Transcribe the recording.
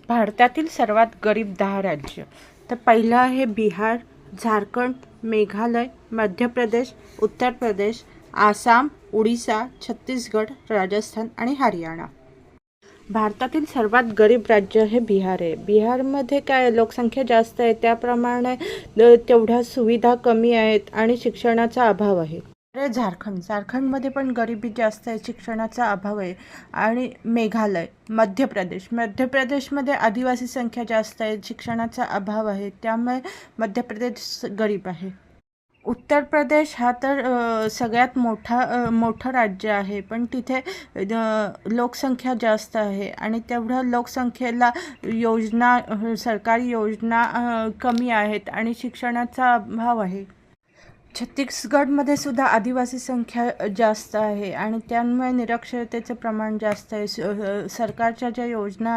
भारतातील सर्वात गरीब 10 राज्य. तर पहिलं आहे बिहार, झारखंड, मेघालय, मध्य प्रदेश, उत्तर प्रदेश, आसाम, उडीसा, छत्तीसगड, राजस्थान आणि हरियाणा. भारतातील सर्वात गरीब राज्य हे बिहार आहे. बिहारमध्ये काय लोकसंख्या जास्त आहे, त्याप्रमाणे तेवढ्या सुविधा कमी आहेत आणि शिक्षणाचा अभाव आहे. झारखंडमध्ये पण गरिबी जास्त आहे, शिक्षणाचा अभाव आहे. आणि मेघालय, मध्य प्रदेशमध्ये आदिवासी संख्या जास्त आहे, शिक्षणाचा अभाव आहे, त्यामुळे मध्य प्रदेश गरीब आहे. उत्तर प्रदेश हा तर सगळ्यात मोठं राज्य आहे, पण तिथे लोकसंख्या जास्त आहे आणि तेवढ्या लोकसंख्येला सरकारी योजना कमी आहेत आणि शिक्षणाचा अभाव आहे. छत्तीसगडमध्ये सुद्धा आदिवासी संख्या जास्त आहे आणि त्यामुळे निरक्षरतेचं प्रमाण जास्त आहे. सरकारच्या ज्या योजना